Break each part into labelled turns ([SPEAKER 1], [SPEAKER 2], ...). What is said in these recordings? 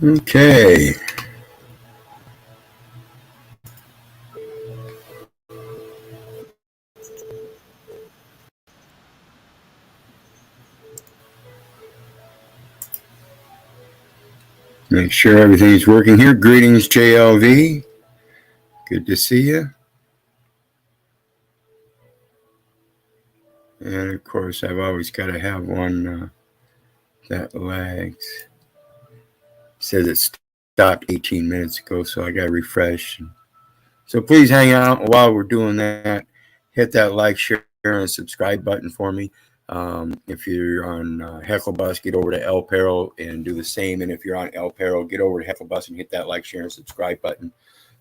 [SPEAKER 1] Okay. Make sure everything's working here. Greetings, JLV. Good to see you. And of course, I've always got to have one that lags. It says it stopped 18 minutes ago, so I got to refresh. So please hang out while we're doing that. Hit that like, share, and subscribe button for me. If you're on Hecklebus, get over to El Perro and do the same. And if you're on El Perro, get over to Hecklebus and hit that like, share, and subscribe button.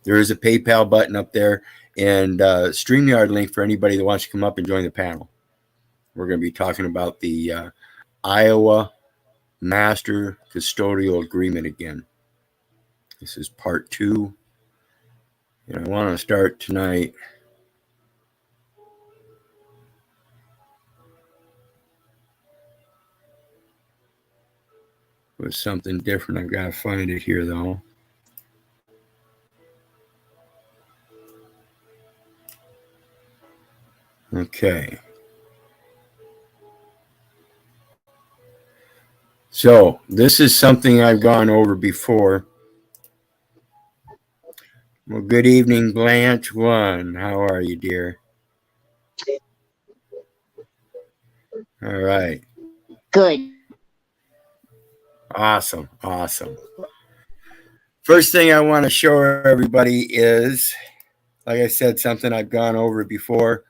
[SPEAKER 1] There is a PayPal button up there and StreamYard link for anybody that wants to come up and join the panel. We're going to be talking about the Iowa Master Custodial Agreement again. This is part 2. And I want to start tonight with something different. I've got to find it here, though. Okay. So this is something I've gone over before. Well, good evening, Blanche One. How are you, dear? All right.
[SPEAKER 2] Good.
[SPEAKER 1] Awesome. First thing I want to show everybody is, like I said, something I've gone over before.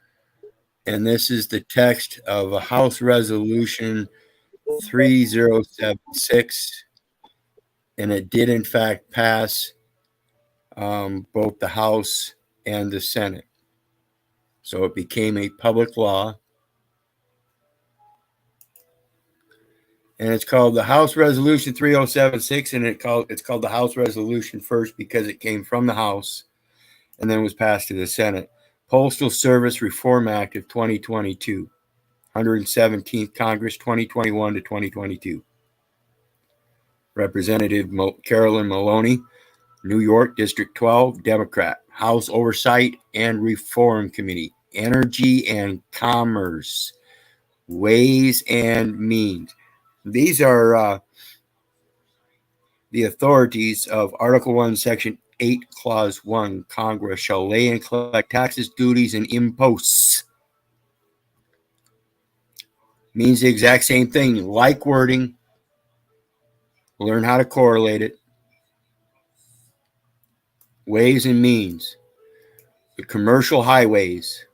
[SPEAKER 1] And this is the text of a House Resolution 3076. And it did, in fact, pass both the House and the Senate. So it became a public law. And it's called the House Resolution 3076, and it's called the House Resolution first because it came from the House and then was passed to the Senate. Postal Service Reform Act of 2022, 117th Congress, 2021 to 2022. Representative Carolyn Maloney, New York, District 12, Democrat, House Oversight and Reform Committee, Energy and Commerce, Ways and Means. These are the authorities of Article 1, Section 8, Clause 1. Congress shall lay and collect taxes, duties, and imposts. Means the exact same thing. Like wording. Learn how to correlate it. Ways and means. The commercial highways,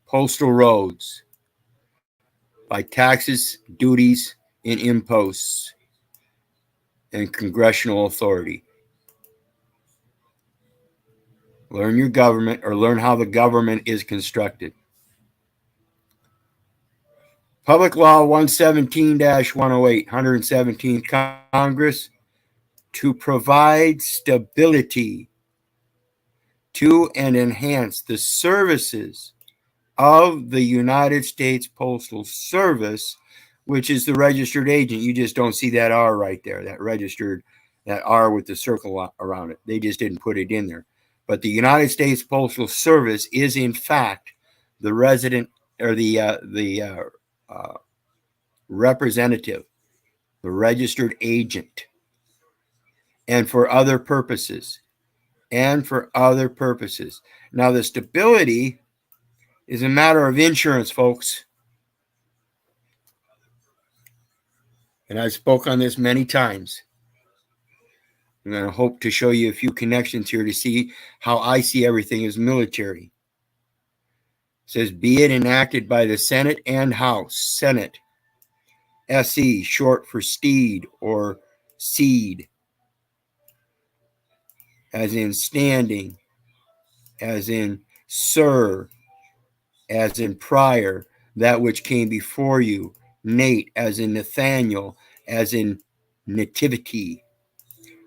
[SPEAKER 1] postal roads, by taxes, duties, and imposts, and congressional authority. Learn your government, or learn how the government is constructed. Public Law 117-108, 117th Congress, to provide stability to and enhance the services of the United States Postal Service, which is the registered agent. You just don't see that R right there, that registered, that R with the circle around it. They just didn't put it in there. But the United States Postal Service is, in fact, the resident or the representative, the registered agent, and for other purposes. Now, the stability is a matter of insurance, folks. And I've spoke on this many times. I'm going to hope to show you a few connections here to see how I see everything as military. It says, be it enacted by the Senate and House. Senate, SE, short for steed or seed, as in standing, as in sir, as in prior, that which came before you. Nate, as in Nathaniel, as in nativity.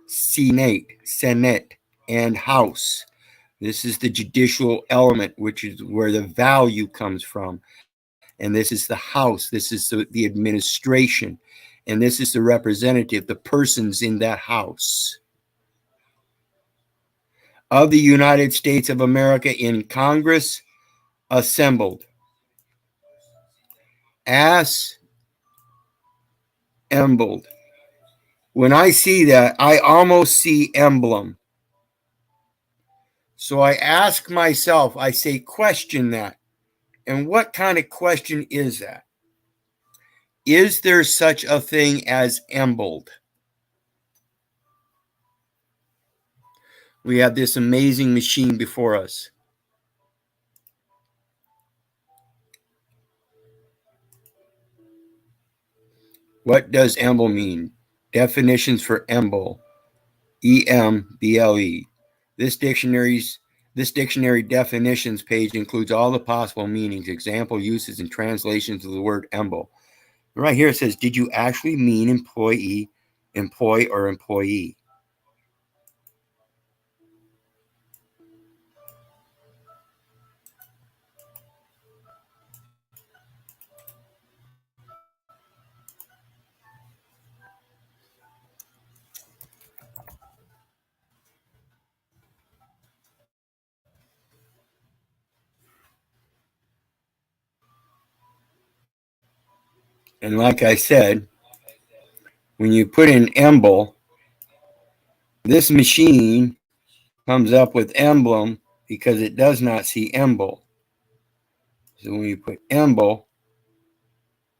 [SPEAKER 1] Senate, and House. This is the judicial element, which is where the value comes from. And this is the House. This is the administration. and this is the representative, the persons in that house of the United States of America in Congress assembled. Assembled. When I see that, I almost see emblem. So I ask myself, I say, question that. And what kind of question is that? Is there such a thing as embled? We have this amazing machine before us. What does emble mean? Definitions for emble. E-M-B-L-E. This dictionary definitions page includes all the possible meanings, example uses, and translations of the word emble. Right here it says, did you actually mean employee, employ, or employee? And like I said, when you put in emble, this machine comes up with emblem because it does not see emble. So when you put emble,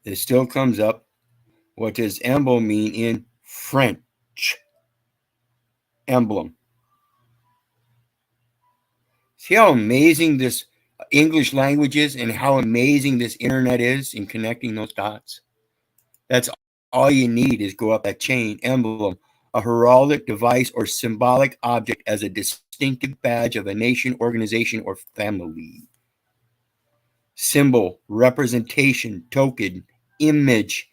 [SPEAKER 1] it still comes up. What does emble mean in French? Emblem. See how amazing this English language is and how amazing this internet is in connecting those dots? That's all you need is go up that chain. Emblem, a heraldic device or symbolic object as a distinctive badge of a nation, organization, or family. Symbol, representation, token, image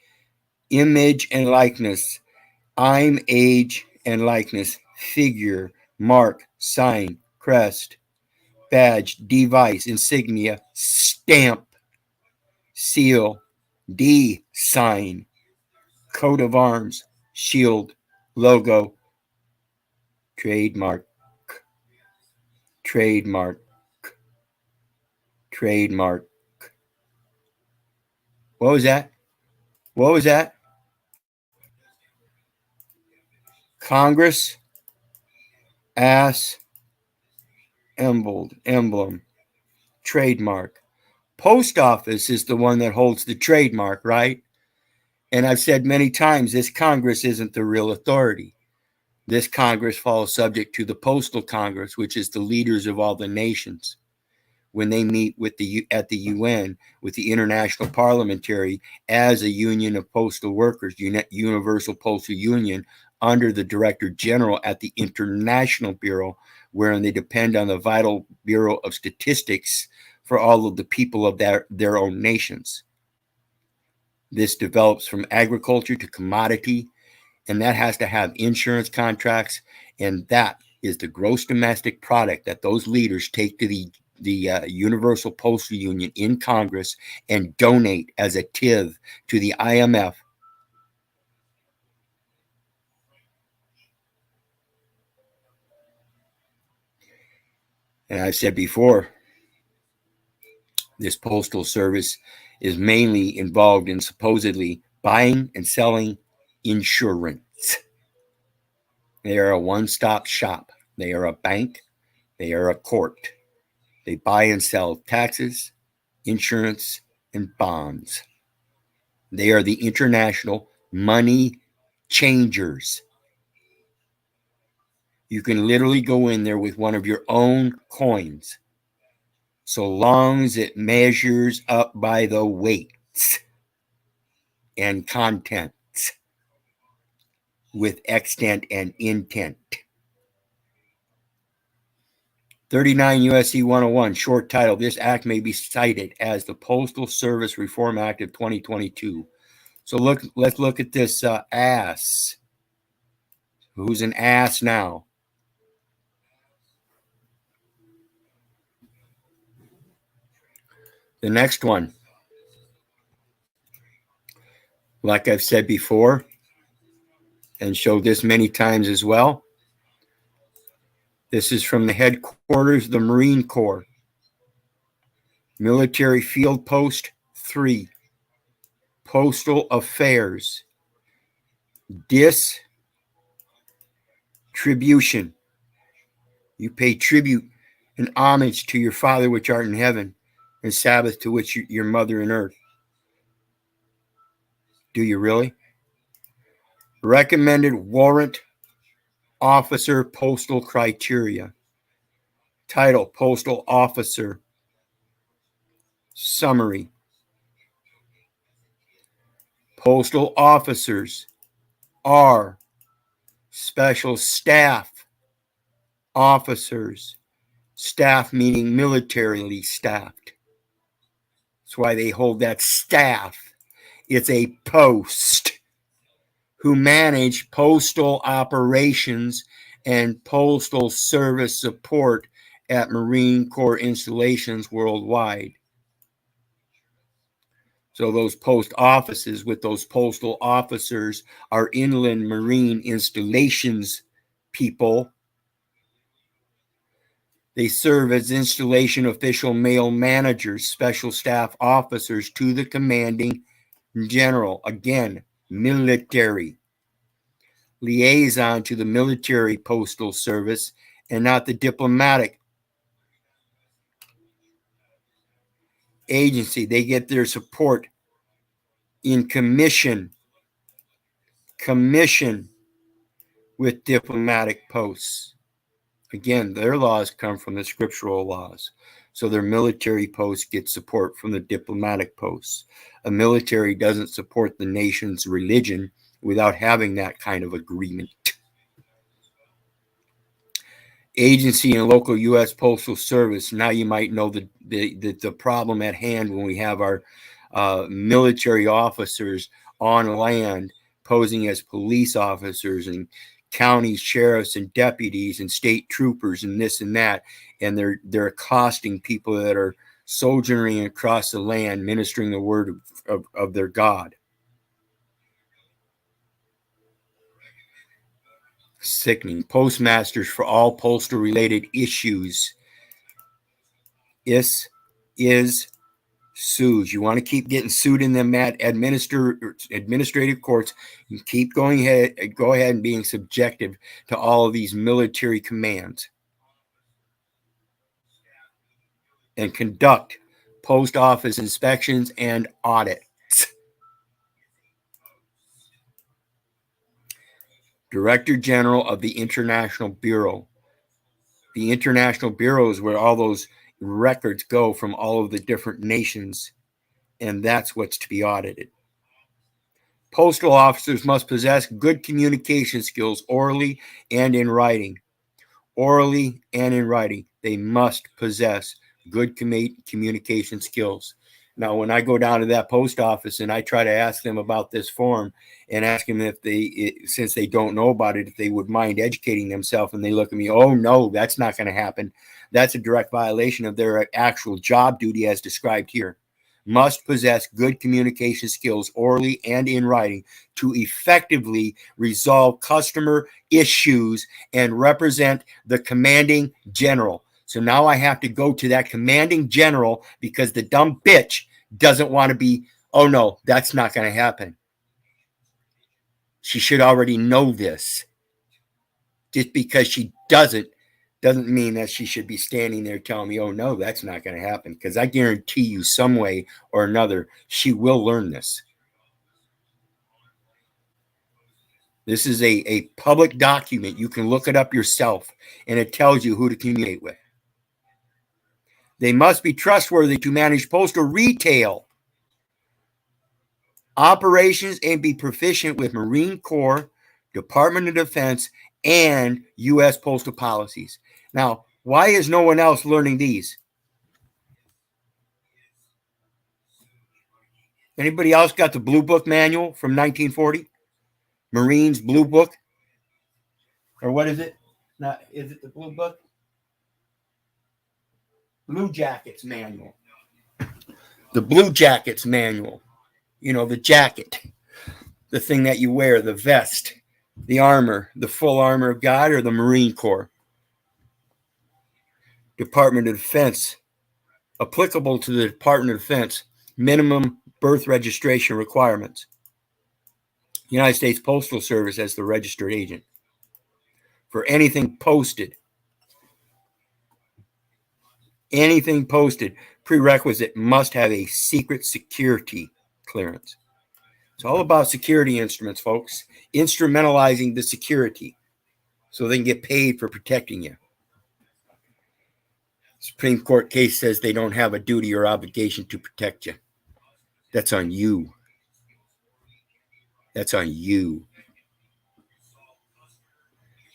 [SPEAKER 1] and likeness. I'm age and likeness, figure, mark, sign, crest, badge, device, insignia, stamp, seal, sign, coat of arms, shield, logo, trademark, trademark, trademark. What was that? What was that? Congress, emblem, trademark. Post office is the one that holds the trademark, right? And I've said many times, this Congress isn't the real authority. This Congress falls subject to the Postal Congress, which is the leaders of all the nations. When they meet at the UN with the International Parliamentary as a union of postal workers, Universal Postal Union, under the Director General at the International Bureau, wherein they depend on the vital Bureau of Statistics for all of the people of their own nations. This develops from agriculture to commodity, and that has to have insurance contracts, and that is the gross domestic product that those leaders take to the Universal Postal Union in Congress and donate as a TIV to the IMF. And I've said before, this postal service is mainly involved in supposedly buying and selling insurance. They are a one-stop shop. They are a bank. They are a court. They buy and sell taxes, insurance, and bonds. They are the international money changers. You can literally go in there with one of your own coins, so long as it measures up by the weights and contents with extent and intent. 39 U.S.C. 101, short title. This act may be cited as the Postal Service Reform Act of 2022. So let's look at this ass. Who's an ass now? The next one, like I've said before, and showed this many times as well. This is from the headquarters of the Marine Corps. Military Field Post 3. Postal Affairs. Distribution. You pay tribute and homage to your Father which art in heaven, and Sabbath to which your mother in earth. Do you really? Recommended warrant officer postal criteria. Title, Postal Officer. Summary. Postal officers are special staff officers. Staff meaning militarily staffed. That's why they hold that staff. It's a post. Who manage postal operations and postal service support at Marine Corps installations worldwide. So those post offices with those postal officers are inland marine installations people. They serve as installation official male managers, special staff officers to the commanding general. Again, military. Liaison to the military postal service and not the diplomatic agency. They get their support in commission with diplomatic posts. Again, their laws come from the scriptural laws. So their military posts get support from the diplomatic posts. A military doesn't support the nation's religion without having that kind of agreement. Agency and local U.S. Postal Service. Now you might know the problem at hand when we have our military officers on land posing as police officers and county sheriffs and deputies and state troopers and this and that, and they're accosting people that are sojourning across the land, ministering the word of their God. Sickening. Postmasters for all postal related issues. Is sues. You want to keep getting sued in them at administrative courts. You keep go ahead and being subjective to all of these military commands. And conduct post office inspections and audits. Director General of the International Bureau. The International Bureau is where all those records go from all of the different nations, and that's what's to be audited. Postal officers must possess good communication skills orally and in writing. Orally and in writing, they must possess good communication skills. Now, when I go down to that post office and I try to ask them about this form and ask them if since they don't know about it, if they would mind educating themselves, and they look at me, oh, no, that's not going to happen. That's a direct violation of their actual job duty as described here. Must possess good communication skills orally and in writing to effectively resolve customer issues and represent the commanding general. So now I have to go to that commanding general because the dumb bitch doesn't want to be, oh no, that's not going to happen. She should already know this. Just because she doesn't mean that she should be standing there telling me, oh no, that's not going to happen. Because I guarantee you some way or another, she will learn this. This is a public document. You can look it up yourself, and it tells you who to communicate with. They must be trustworthy to manage postal retail operations and be proficient with Marine Corps, Department of Defense, and U.S. postal policies. Now, why is no one else learning these? Anybody else got the Blue Book manual from 1940? Marines Blue Book? Or what is it? Not, is it the Blue Book? Blue Jackets manual. The Blue Jackets manual. You know, the jacket. The thing that you wear, the vest. The armor, the full armor of God, or the Marine Corps. Department of Defense. Applicable to the Department of Defense. Minimum birth registration requirements. United States Postal Service as the registered agent. For anything posted, prerequisite must have a secret security clearance. It's all about security instruments, folks. Instrumentalizing the security so they can get paid for protecting you. Supreme Court case says they don't have a duty or obligation to protect you. That's on you. That's on you.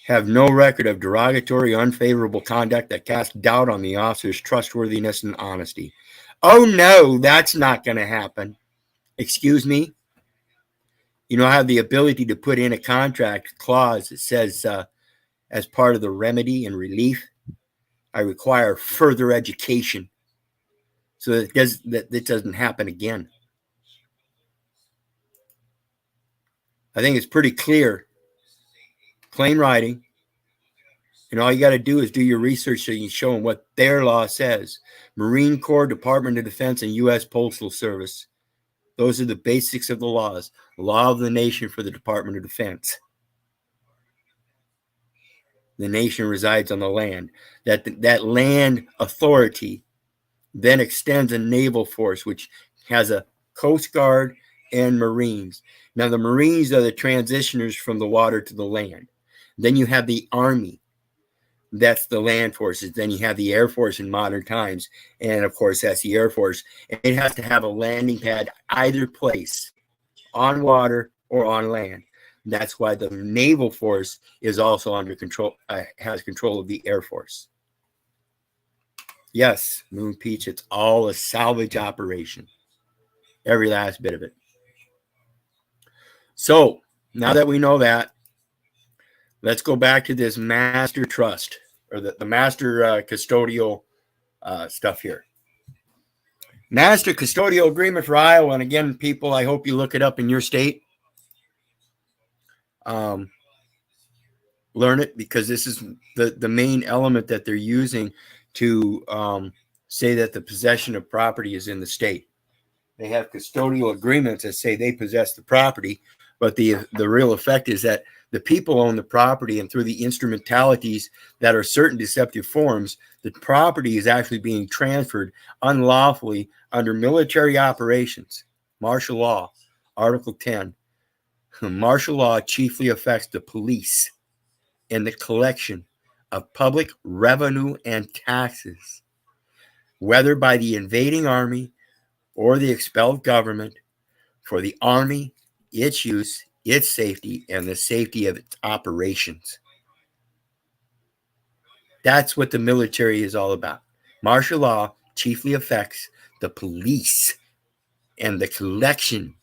[SPEAKER 1] Have no record of derogatory, unfavorable conduct that casts doubt on the officer's trustworthiness and honesty. Oh no, that's not going to happen. Excuse me? You know, I have the ability to put in a contract clause that says, as part of the remedy and relief, I require further education so that it doesn't happen again. I think it's pretty clear, plain writing, and all you got to do is do your research so you can show them what their law says. Marine Corps, Department of Defense, and U.S. Postal Service. Those are the basics of the laws. The law of the nation for the Department of Defense. The nation resides on the land. That land authority then extends a naval force, which has a Coast Guard and Marines. Now, the Marines are the transitioners from the water to the land. Then you have the Army. That's the land forces. Then you have the Air Force in modern times. And, of course, that's the Air Force. And it has to have a landing pad either place, on water or on land. That's why the naval force is also under control, has control of the Air Force. Yes, Moon Peach, it's all a salvage operation. Every last bit of it. So, now that we know that, let's go back to this master trust, or the master custodial stuff here. Master custodial agreement for Iowa. And again, people, I hope you look it up in your state. Learn it, because this is the main element that they're using to say that the possession of property is in the state. They have custodial agreements that say they possess the property, but the real effect is that the people own the property, and through the instrumentalities that are certain deceptive forms, the property is actually being transferred unlawfully under military operations. Martial law, Article 10. Martial law chiefly affects the police and the collection of public revenue and taxes, whether by the invading army or the expelled government, for the army, its use, its safety, and the safety of its operations. That's what the military is all about. Martial law chiefly affects the police and the collection,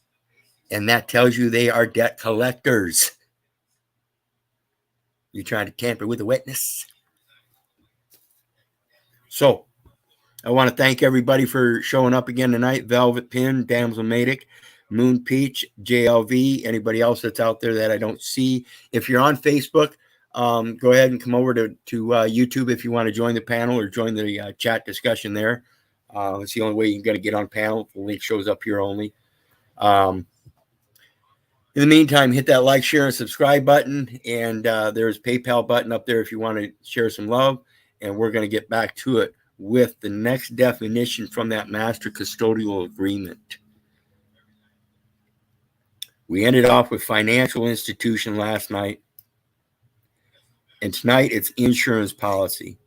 [SPEAKER 1] and that tells you they are debt collectors. You're trying to tamper with a witness. So, I want to thank everybody for showing up again tonight. Velvet Pin, Damsel Madic, Moon Peach, JLV, anybody else that's out there that I don't see. If you're on Facebook, go ahead and come over to YouTube if you want to join the panel or join the chat discussion there. It's the only way you're going to get on panel. The link shows up here only. In the meantime, hit that like, share, and subscribe button. And there's a PayPal button up there if you want to share some love. And we're going to get back to it with the next definition from that master custodial agreement. We ended off with financial institution last night. And tonight it's insurance policy.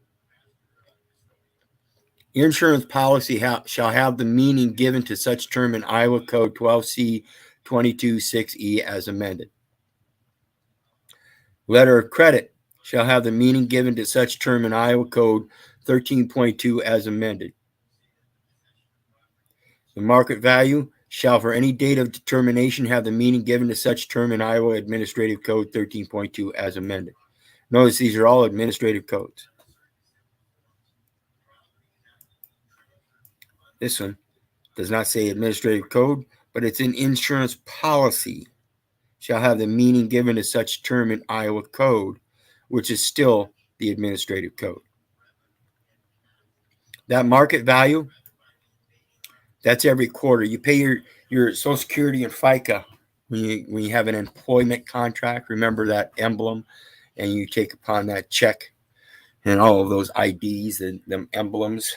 [SPEAKER 1] Insurance policy shall have the meaning given to such term in Iowa Code 12C 22.6E as amended. Letter of credit shall have the meaning given to such term in Iowa Code 13.2 as amended. The market value shall for any date of determination have the meaning given to such term in Iowa Administrative Code 13.2 as amended. Notice these are all administrative codes. This one does not say administrative code, but it's an insurance policy shall have the meaning given to such term in Iowa code, which is still the administrative code. That market value, that's every quarter. You pay your Social Security and FICA when you have an employment contract. Remember that emblem, and you take upon that check and all of those IDs and them emblems.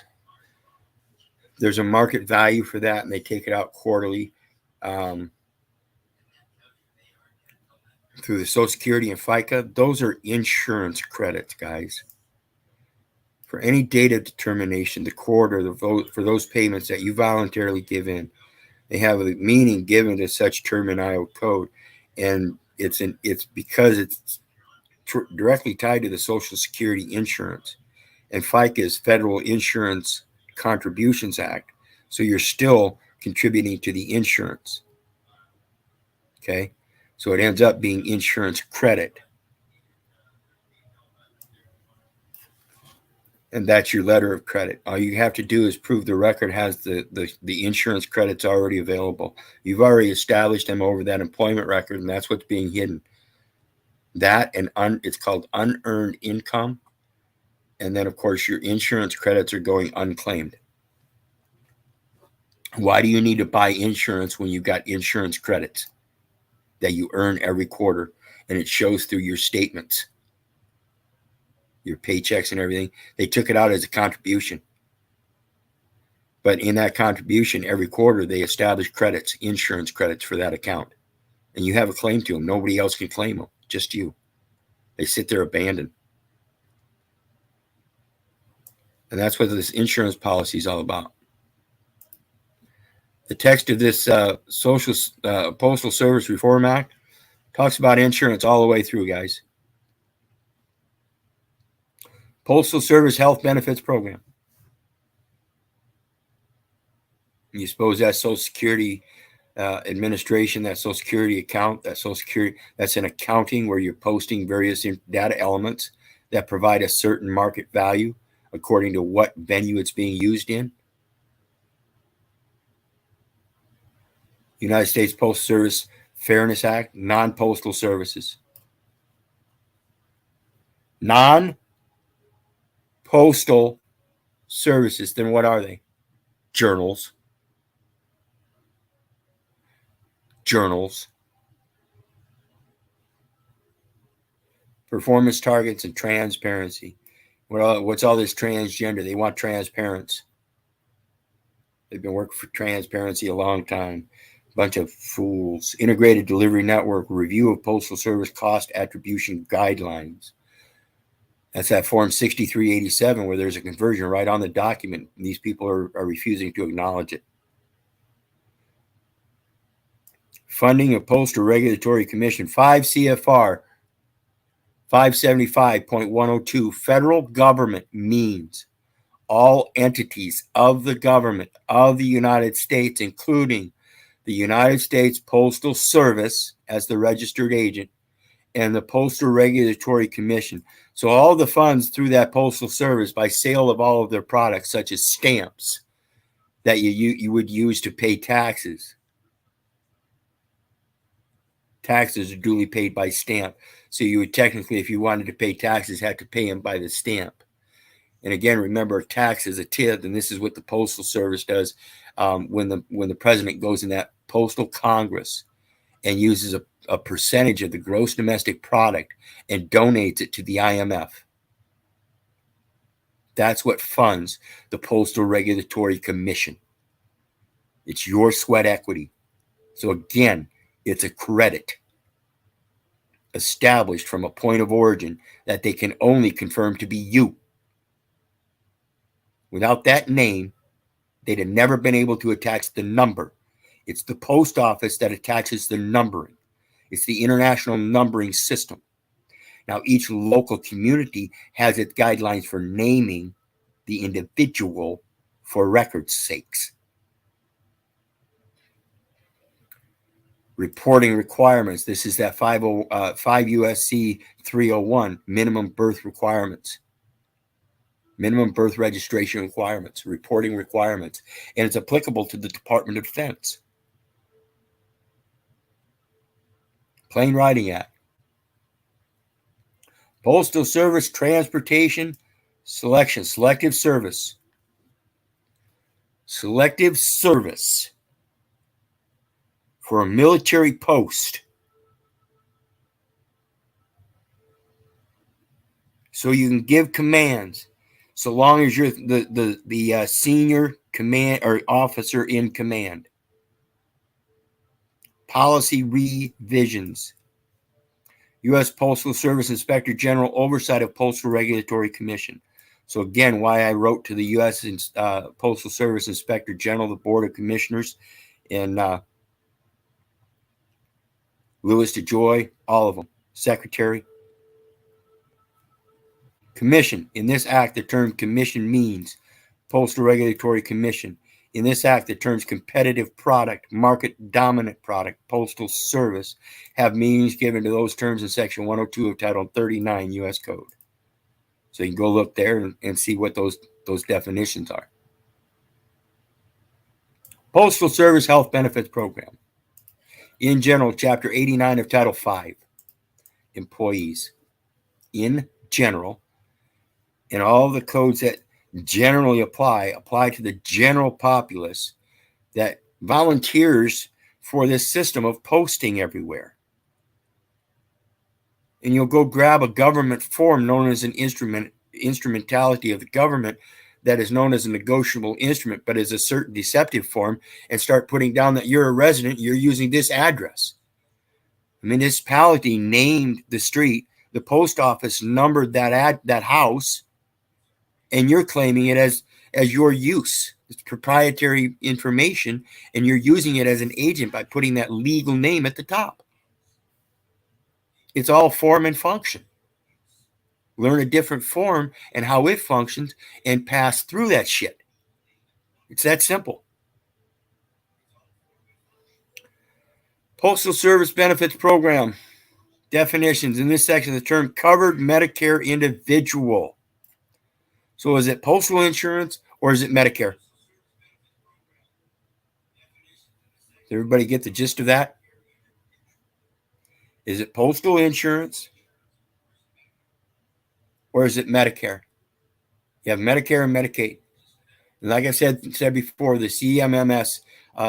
[SPEAKER 1] There's a market value for that, and they take it out quarterly through the Social Security and FICA. Those are insurance credits, guys. For any date of determination, the court or the vote for those payments that you voluntarily give in, they have a meaning given to such term in Iowa code, and it's because it's directly tied to the Social Security insurance, and FICA is Federal Insurance Contributions Act, so you're still contributing to the insurance. Okay, so it ends up being insurance credit. And that's your letter of credit. All you have to do is prove the record has the insurance credits already available. You've already established them over that employment record, and that's what's being hidden. That and it's called unearned income. And then, of course, your insurance credits are going unclaimed. Why do you need to buy insurance when you've got insurance credits that you earn every quarter, and it shows through your statements? Your paychecks and everything, they took it out as a contribution. But in that contribution, every quarter, they establish credits, insurance credits for that account. And you have a claim to them. Nobody else can claim them, just you. They sit there abandoned. And that's what this insurance policy is all about. The text of this Postal Service Reform Act talks about insurance all the way through, guys. Postal Service Health Benefits Program. You suppose that Social Security administration, that Social Security account, that Social Security, that's an accounting where you're posting various data elements that provide a certain market value according to what venue it's being used in. United States Postal Service Fairness Act, non-postal services. Non-postal services, then what are they? Journals. Performance targets and transparency. What's all this transgender? They want transparency. They've been working for transparency a long time. Bunch of fools. Integrated Delivery Network, review of Postal Service cost attribution guidelines. That's that Form 6387 where there's a conversion right on the document. And these people are refusing to acknowledge it. Funding of Postal Regulatory Commission, 5 CFR 575.102. Federal government means all entities of the government of the United States, including the United States Postal Service as the registered agent and the Postal Regulatory Commission. So all the funds through that Postal Service by sale of all of their products, such as stamps that you would use to pay taxes. Taxes are duly paid by stamp. So you would technically, if you wanted to pay taxes, have to pay them by the stamp. And again, remember, tax is a tithe, and this is what the Postal Service does when the president goes in that Postal Congress and uses a percentage of the gross domestic product and donates it to the IMF. That's what funds the Postal Regulatory Commission. It's your sweat equity. So again, it's a credit established from a point of origin that they can only confirm to be you. Without that name, they'd have never been able to attach the number. It's the post office that attaches the numbering. It's the international numbering system. Now, each local community has its guidelines for naming the individual for record's sakes. Reporting requirements. This is that 5 USC 301, minimum birth requirements. Minimum birth registration requirements, reporting requirements, and it's applicable to the Department of Defense. Plain Writing Act. Postal Service Transportation Selection. Selective service. Selective service for a military post. So you can give commands so long as you're the senior command or officer in command. Policy revisions. U.S. Postal Service Inspector General oversight of Postal Regulatory Commission. So again, why I wrote to the U.S. Postal Service Inspector General, the Board of Commissioners, and Louis DeJoy, all of them, Secretary. Commission. In this act, the term commission means Postal Regulatory Commission. In this act, the terms competitive product, market dominant product, postal service have meanings given to those terms in Section 102 of Title 39 U.S. Code. So you can go look there and see what those definitions are. Postal Service Health Benefits Program. In general, Chapter 89 of Title 5. Employees. In general, and all the codes that generally apply to the general populace that volunteers for this system of posting everywhere. And you'll go grab a government form known as an instrumentality of the government that is known as a negotiable instrument, but is a certain deceptive form, and start putting down that you're a resident, you're using this address. The municipality named the street, the post office numbered that house, and you're claiming it as your use. It's proprietary information, and you're using it as an agent by putting that legal name at the top. It's all form and function. Learn a different form and how it functions and pass through that shit. It's that simple. Postal Service Benefits Program. Definitions. In this section, the term covered Medicare individual. So is it postal insurance or is it Medicare? Does everybody get the gist of that? Is it postal insurance or is it Medicare? You have Medicare and Medicaid. And like I said before, the CMMS,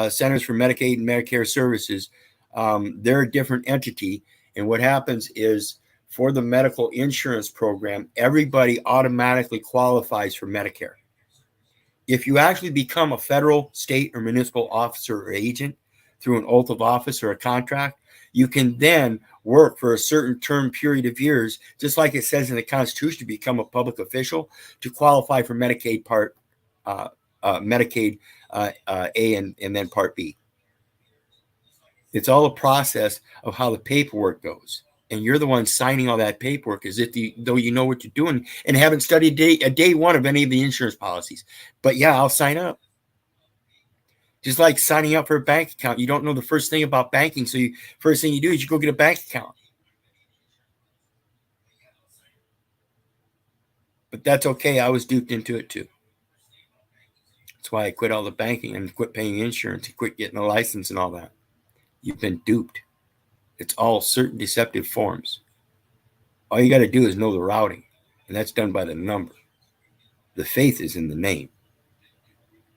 [SPEAKER 1] Centers for Medicaid and Medicare Services, they're a different entity. And what happens is, for the medical insurance program, everybody automatically qualifies for Medicare. If you actually become a federal, state, or municipal officer or agent through an oath of office or a contract, you can then work for a certain term period of years, just like it says in the Constitution, to become a public official, to qualify for Medicaid Part Medicaid A and then Part B. It's all a process of how the paperwork goes. And you're the one signing all that paperwork as if though you know what you're doing and haven't studied a day one of any of the insurance policies. But yeah, I'll sign up. Just like signing up for a bank account. You don't know the first thing about banking. So first thing you do is you go get a bank account. But that's okay. I was duped into it too. That's why I quit all the banking and quit paying insurance and quit getting a license and all that. You've been duped. It's all certain deceptive forms. All you got to do is know the routing, and that's done by the number. The faith is in the name.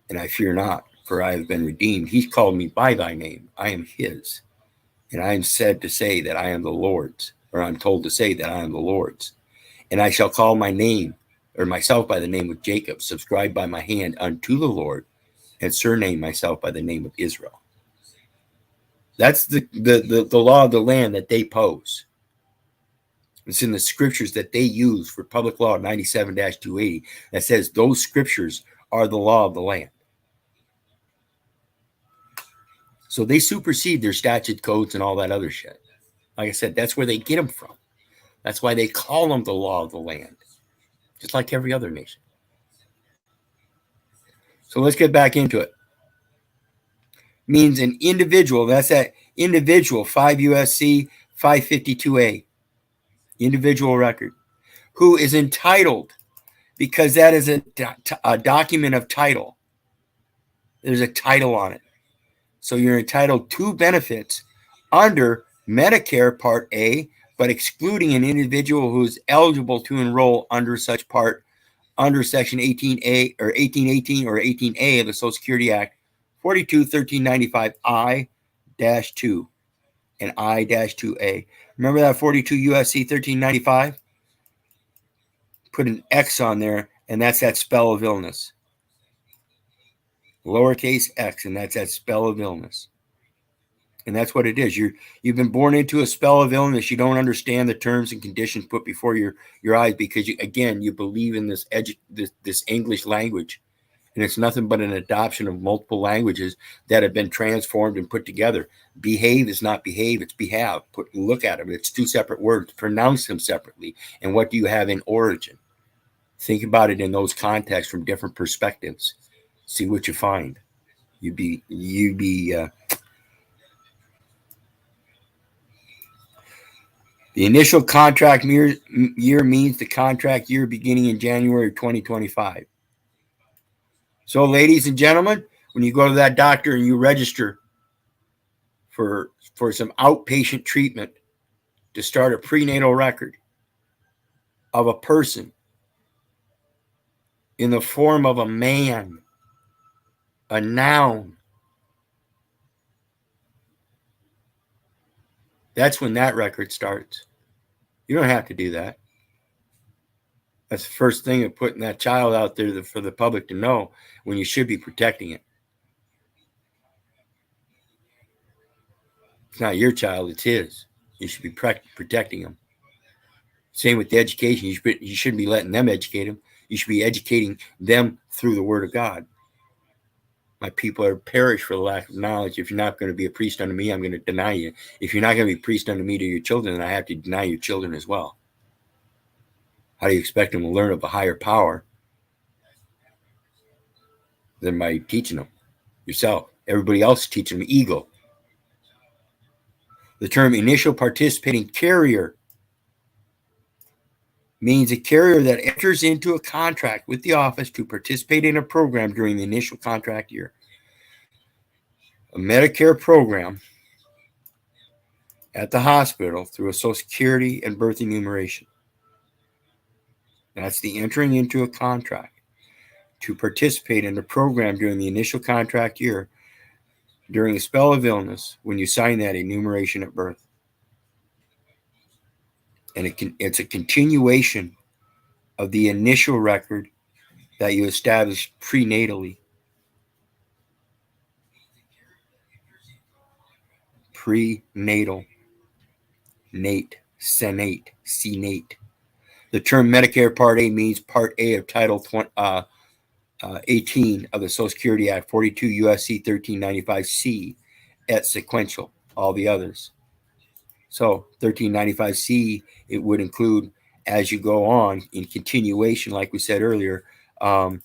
[SPEAKER 1] And I fear not, for I have been redeemed. He's called me by thy name. I am his. And I am said to say that I am the Lord's, or I'm told to say that I am the Lord's. And I shall call my name, or myself by the name of Jacob, subscribed by my hand unto the Lord, and surname myself by the name of Israel. That's the law of the land that they pose. It's in the scriptures that they use for Public Law 97-280 that says those scriptures are the law of the land. So they supersede their statute codes and all that other shit. Like I said, that's where they get them from. That's why they call them the law of the land, just like every other nation. So let's get back into it. Means an individual. That's that individual, 5 USC 552A, individual record, who is entitled, because that is a document of title. There's a title on it. So you're entitled to benefits under Medicare Part A, but excluding an individual who is eligible to enroll under such part under Section 18A or 1818 or 18A of the Social Security Act 42-1395 I-2 and I-2A. Remember that 42 USC 1395? Put an X on there, and that's that spell of illness. Lowercase x, and that's that spell of illness. And that's what it is. You've been born into a spell of illness. You don't understand the terms and conditions put before your eyes because, you believe in this English language. And it's nothing but an adoption of multiple languages that have been transformed and put together. Behave is not behave, it's behave. Look at them. It's two separate words. Pronounce them separately. And what do you have in origin? Think about it in those contexts from different perspectives. See what you find. The initial contract year means the contract year beginning in January 2025. So, ladies and gentlemen, when you go to that doctor and you register for some outpatient treatment to start a prenatal record of a person in the form of a man, a noun, that's when that record starts. You don't have to do that. That's the first thing of putting that child out there for the public to know when you should be protecting it. It's not your child, it's his. You should be protecting him. Same with the education. You shouldn't be letting them educate him. You should be educating them through the Word of God. My people are perished for the lack of knowledge. If you're not going to be a priest unto me, I'm going to deny you. If you're not going to be a priest unto me to your children, then I have to deny your children as well. How do you expect them to learn of a higher power than by teaching them yourself? Everybody else is teaching them ego. The term initial participating carrier means a carrier that enters into a contract with the office to participate in a program during the initial contract year. A Medicare program at the hospital through a Social Security and birth enumeration. That's the entering into a contract to participate in the program during the initial contract year during a spell of illness when you sign that enumeration at birth. And it's a continuation of the initial record that you established prenatally. Prenatal. Nate. Senate. CNATE. The term Medicare Part A means Part A of Title 18 of the Social Security Act, 42 USC 1395C, at sequential, all the others. So 1395C, it would include, as you go on, in continuation, like we said earlier, in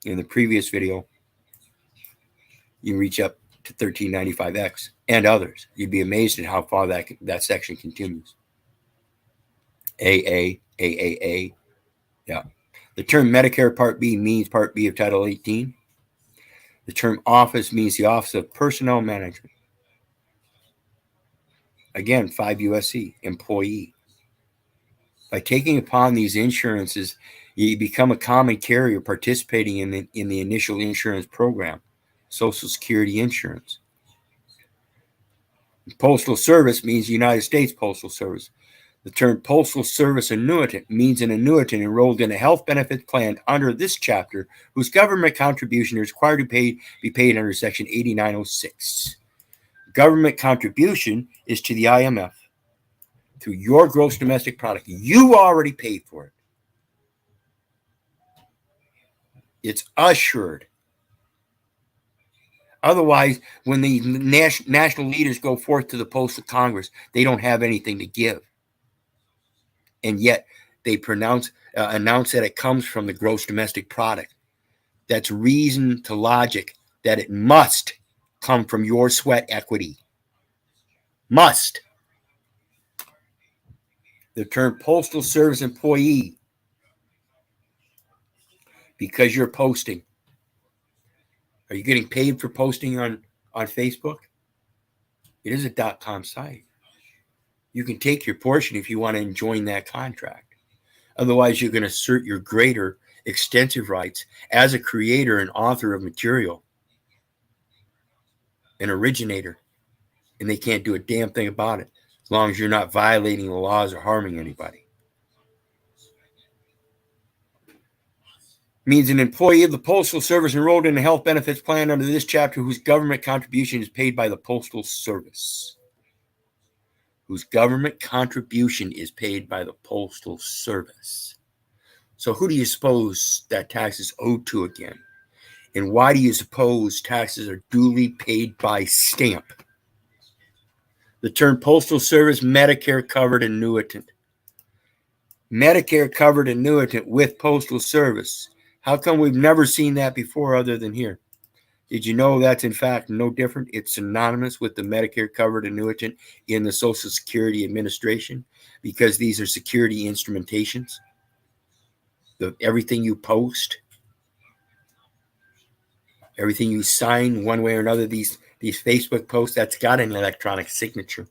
[SPEAKER 1] the previous video, you reach up to 1395X and others. You'd be amazed at how far that section continues. AA, AAA, yeah. The term Medicare Part B means Part B of Title 18. The term office means the Office of Personnel Management. Again, 5 USC, employee. By taking upon these insurances, you become a common carrier participating in the initial insurance program, Social Security insurance. Postal Service means United States Postal Service. The term Postal Service annuitant means an annuitant enrolled in a health benefit plan under this chapter whose government contribution is required to be paid under Section 8906. Government contribution is to the IMF through your gross domestic product. You already paid for it. It's assured. Otherwise, when the national leaders go forth to the post of Congress, they don't have anything to give. And yet they announce that it comes from the gross domestic product. That's reason to logic that it must come from your sweat equity. Must. The term Postal Service employee, because you're posting. Are you getting paid for posting on Facebook? It is a .com site. You can take your portion if you want to join that contract. Otherwise, you're going to assert your greater extensive rights as a creator and author of material, an originator, and they can't do a damn thing about it as long as you're not violating the laws or harming anybody. Means an employee of the Postal Service enrolled in a health benefits plan under this chapter whose government contribution is paid by the Postal Service. Whose government contribution is paid by the Postal Service. So who do you suppose that tax is owed to again? And why do you suppose taxes are duly paid by stamp? The term Postal Service Medicare covered annuitant. Medicare covered annuitant with Postal Service. How come we've never seen that before other than here? Did you know that's in fact no different? It's synonymous with the Medicare covered annuitant in the Social Security Administration because these are security instrumentations. Everything you post, everything you sign one way or another, these Facebook posts, that's got an electronic signature.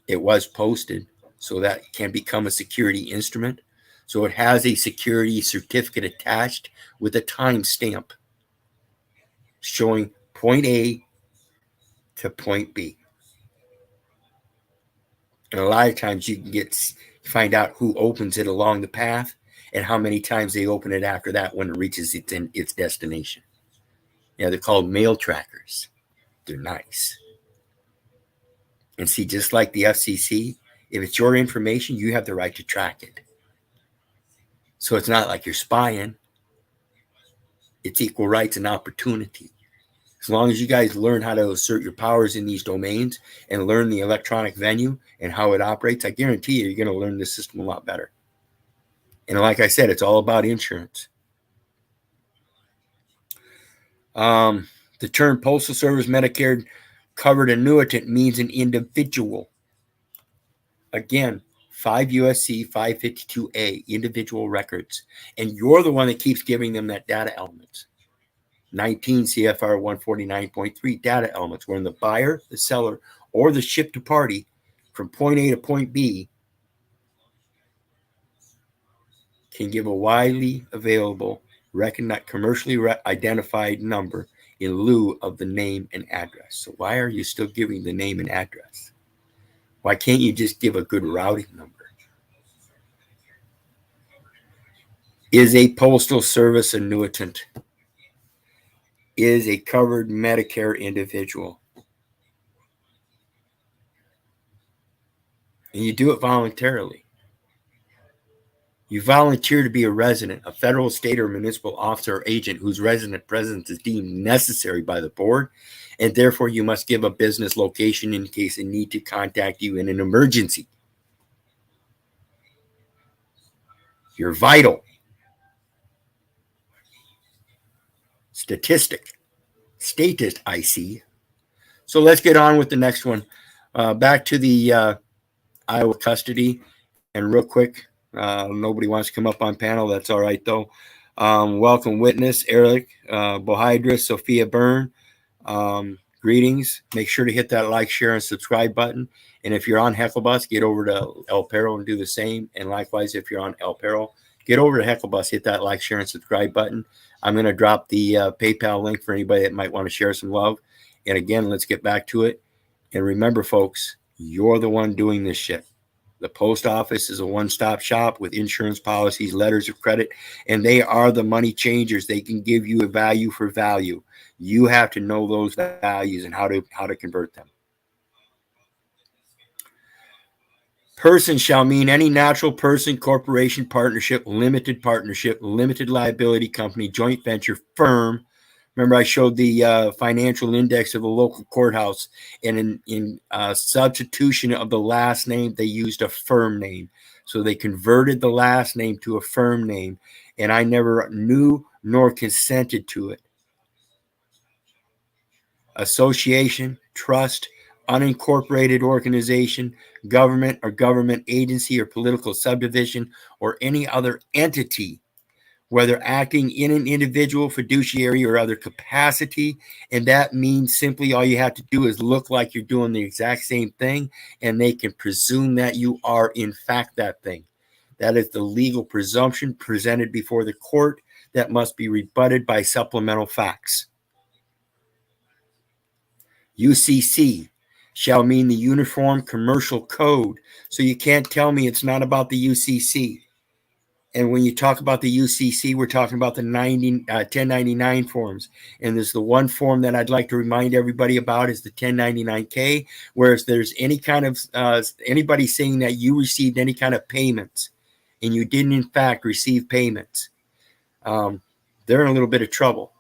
[SPEAKER 1] It was posted, so that can become a security instrument. So it has a security certificate attached with a timestamp showing point A to point B. And a lot of times you can find out who opens it along the path and how many times they open it after that when it reaches its destination. Yeah, they're called mail trackers. They're nice. And see, just like the FCC, if it's your information, you have the right to track it. So it's not like you're spying. It's equal rights and opportunity. As long as you guys learn how to assert your powers in these domains and learn the electronic venue and how it operates, I guarantee you're going to learn this system a lot better. And like I said, it's all about insurance. The term Postal Service Medicare covered annuitant means an individual. Again, 5 USC 552A, individual records. And you're the one that keeps giving them that data elements. 19 CFR 149.3 data elements, wherein the buyer, the seller, or the shipped party from point A to point B can give a widely available, commercially identified number in lieu of the name and address. So why are you still giving the name and address? Why can't you just give a good routing number? Is a Postal Service annuitant. Is a covered Medicare individual. And you do it voluntarily. You volunteer to be a resident, a federal, state, or municipal officer or agent whose resident presence is deemed necessary by the board, and therefore you must give a business location in case they need to contact you in an emergency. You're vital. Statist, I see. So let's get on with the next one. Back to the Iowa custody. And real quick, nobody wants to come up on panel. That's all right, though. Welcome, witness, Eric, Bohydra, Sophia Byrne. Greetings. Make sure to hit that like, share, and subscribe button. And if you're on Hecklebus, get over to El Perro and do the same. And likewise, if you're on El Perro, get over to Hecklebus, hit that like, share, and subscribe button. I'm going to drop the PayPal link for anybody that might want to share some love. And again, let's get back to it. And remember, folks, you're the one doing this shit. The post office is a one-stop shop with insurance policies, letters of credit, and they are the money changers. They can give you a value for value. You have to know those values and how to convert them. Person shall mean any natural person, corporation, partnership, limited liability company, joint venture, firm. Remember, I showed the financial index of a local courthouse, and in substitution of the last name, they used a firm name. So they converted the last name to a firm name, and I never knew nor consented to it. Association, trust, unincorporated organization, government or government agency or political subdivision, or any other entity whether acting in an individual, fiduciary, or other capacity. And that means simply all you have to do is look like you're doing the exact same thing, and they can presume that you are in fact that thing. That is the legal presumption presented before the court that must be rebutted by supplemental facts. UCC shall mean the Uniform Commercial Code. So you can't tell me it's not about the UCC. And when you talk about the UCC, we're talking about the 1099 forms. And there's the one form that I'd like to remind everybody about is the 1099K, where if there's any kind of anybody saying that you received any kind of payments and you didn't in fact receive payments, they're in a little bit of trouble.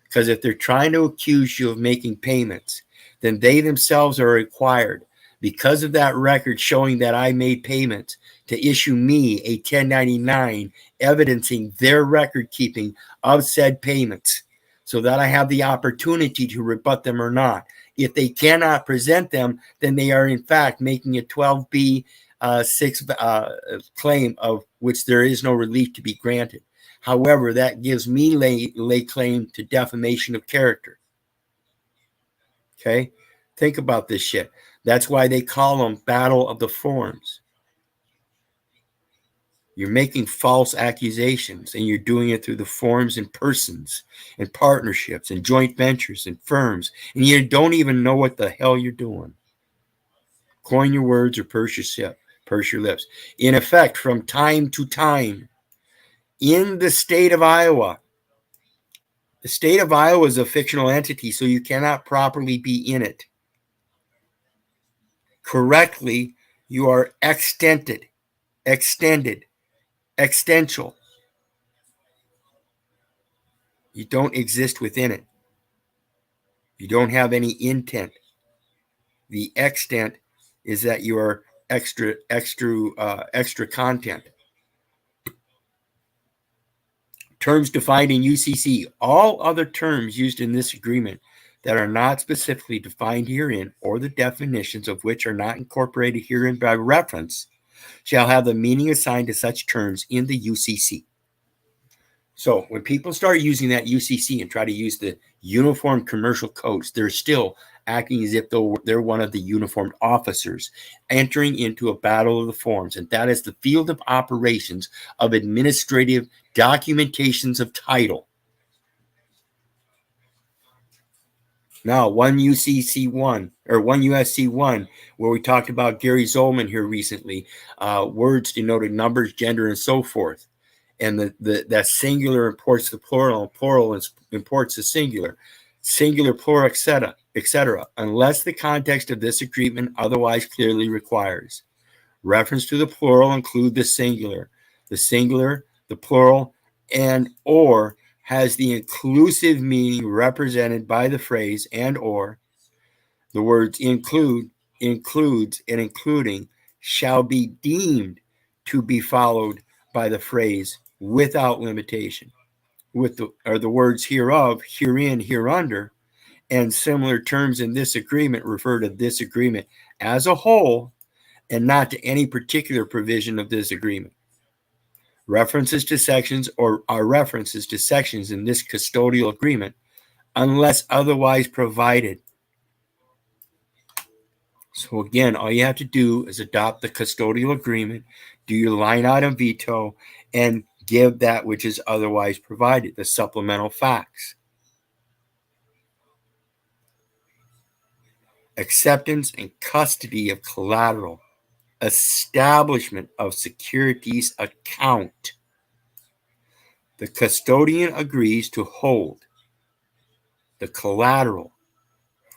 [SPEAKER 1] Because if they're trying to accuse you of making payments, then they themselves are required, because of that record showing that I made payments, to issue me a 1099 evidencing their record keeping of said payments, so that I have the opportunity to rebut them or not. If they cannot present them, then they are in fact making a 12B 6 claim of which there is no relief to be granted. However, that gives me lay claim to defamation of character. Okay? Think about this shit. That's why they call them battle of the forms. You're making false accusations, and you're doing it through the forms and persons and partnerships and joint ventures and firms, and you don't even know what the hell you're doing. Coin your words or purse your lips. In effect, from time to time, in the state of Iowa, the state of Iowa is a fictional entity, so you cannot properly be in it. Correctly, you are extended, extential. You don't exist within it. You don't have any intent. The extent is that you are extra content. Terms defined in UCC. All other terms used in this agreement that are not specifically defined herein, or the definitions of which are not incorporated herein by reference, shall have the meaning assigned to such terms in the UCC. So when people start using that UCC and try to use the Uniform Commercial Codes, they're still acting as if they're one of the uniformed officers entering into a battle of the forms. And that is the field of operations of administrative documentations of title. Now, 1 UCC1 or 1 USC1, where we talked about Gary Zolman here recently, words denoted numbers, gender, and so forth. And that singular imports the plural, and plural imports the singular, plural, etc., unless the context of this agreement otherwise clearly requires. Reference to the plural include the singular, the plural, and or has the inclusive meaning represented by the phrase and or. The words include, includes, and including shall be deemed to be followed by the phrase without limitation. The words hereof, herein, hereunder, and similar terms in this agreement refer to this agreement as a whole and not to any particular provision of this agreement. References to sections are references to sections in this custodial agreement unless otherwise provided. So again, all you have to do is adopt the custodial agreement, do your line item veto, and give that which is otherwise provided, the supplemental facts. Acceptance and custody of collateral. Establishment of securities account. The custodian agrees to hold the collateral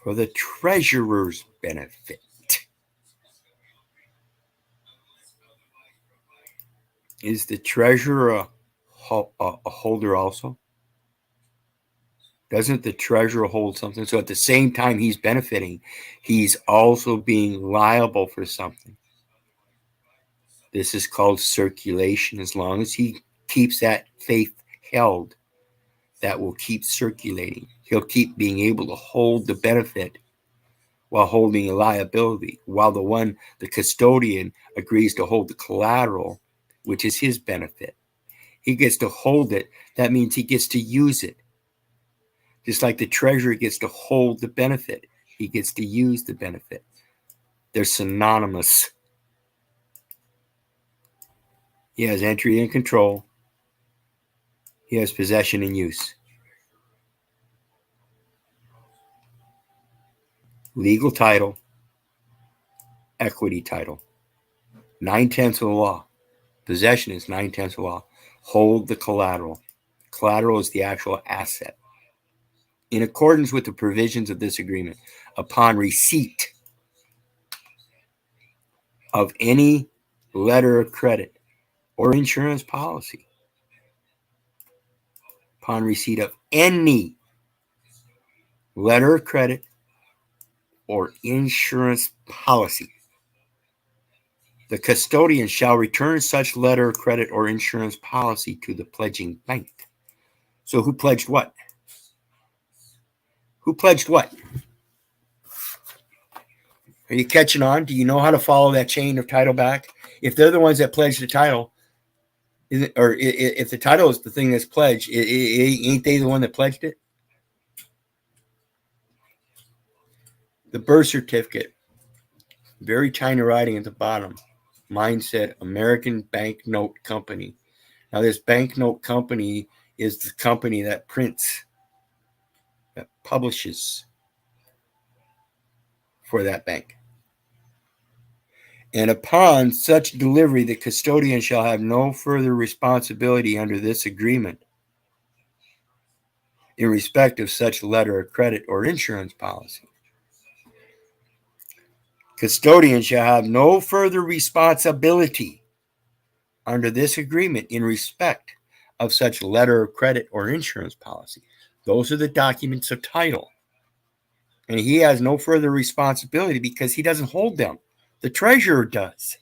[SPEAKER 1] for the treasurer's benefit. Is the treasurer a holder also? Doesn't the treasurer hold something? So at the same time he's benefiting, he's also being liable for something. This is called circulation. As long as he keeps that faith held, that will keep circulating. He'll keep being able to hold the benefit while holding a liability, while the custodian agrees to hold the collateral, which is his benefit. He gets to hold it. That means he gets to use it. Just like the treasurer gets to hold the benefit, he gets to use the benefit. They're synonymous. He has entry and control. He has possession and use. Legal title, equity title. 9/10 of the law. Possession is 9/10 of the law. Hold the collateral. Collateral is the actual asset. In accordance with the provisions of this agreement, upon receipt of any letter of credit or insurance policy, upon receipt of any letter of credit or insurance policy, the custodian shall return such letter of credit or insurance policy to the pledging bank. So who pledged what? Who pledged what? Are you catching on? Do you know how to follow that chain of title back? If they're the ones that pledged the title, or if the title is the thing that's pledged, ain't they the one that pledged it? The birth certificate, very tiny writing at the bottom. Mine said American Banknote Company. Now, this banknote company is the company that prints, that publishes for that bank. And upon such delivery, the custodian shall have no further responsibility under this agreement in respect of such letter of credit or insurance policy. Custodian shall have no further responsibility under this agreement in respect of such letter of credit or insurance policy. Those are the documents of title. And he has no further responsibility because he doesn't hold them. The treasurer does.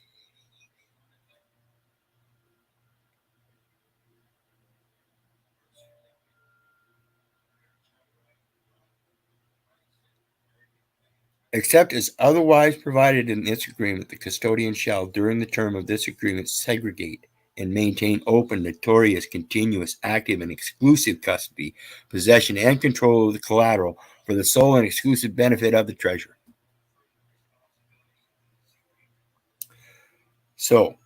[SPEAKER 1] Except as otherwise provided in this agreement, the custodian shall, during the term of this agreement, segregate and maintain open, notorious, continuous, active, and exclusive custody, possession, and control of the collateral for the sole and exclusive benefit of the treasurer. So,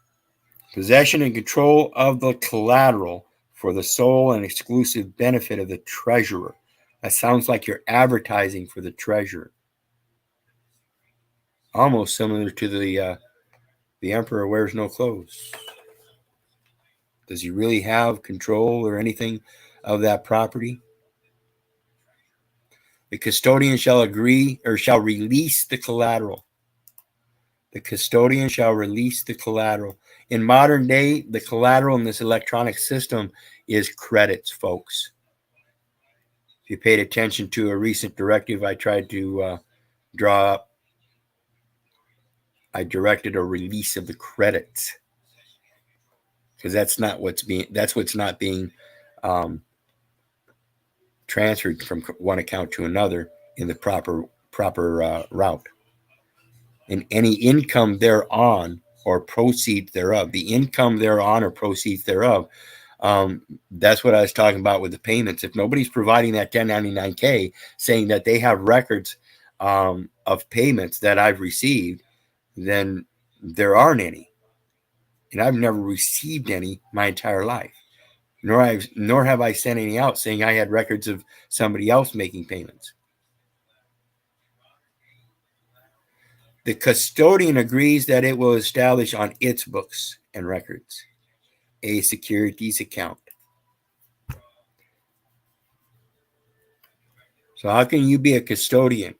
[SPEAKER 1] possession and control of the collateral for the sole and exclusive benefit of the treasurer. That sounds like you're advertising for the treasurer. Almost similar to the emperor wears no clothes. Does he really have control or anything of that property? The custodian shall agree or shall release the collateral. The custodian shall release the collateral. In modern day, the collateral in this electronic system is credits, folks. If you paid attention to a recent directive I tried to draw up, I directed a release of the credits because that's what's not being transferred from one account to another in the proper route. And any income thereon or proceeds thereof, the income thereon or proceeds thereof, that's what I was talking about with the payments. If nobody's providing that 1099-K saying that they have records of payments that I've received, then there aren't any. And I've never received any my entire life. Nor have I sent any out saying I had records of somebody else making payments. The custodian agrees that it will establish on its books and records a securities account. So how can you be a custodian?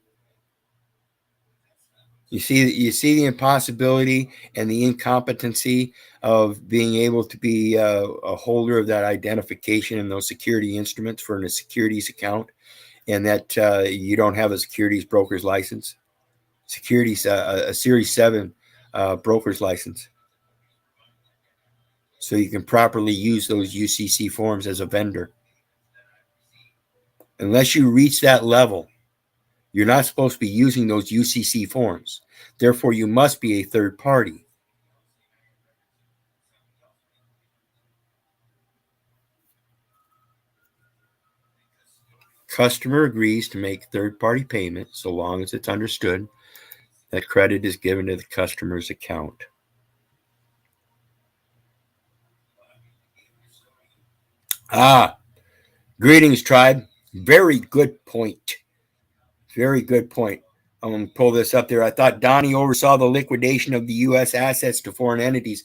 [SPEAKER 1] You see the impossibility and the incompetency of being able to be a holder of that identification and those security instruments for a securities account, and that you don't have a securities broker's license, a Series 7 broker's license, so you can properly use those UCC forms as a vendor. Unless you reach that level, you're not supposed to be using those UCC forms. Therefore, you must be a third party. customer agrees to make third-party payment so long as it's understood that credit is given to the customer's account. Greetings, tribe. Very good point. Very good point. I'm going to pull this up there. I thought Donnie oversaw the liquidation of the U.S. assets to foreign entities.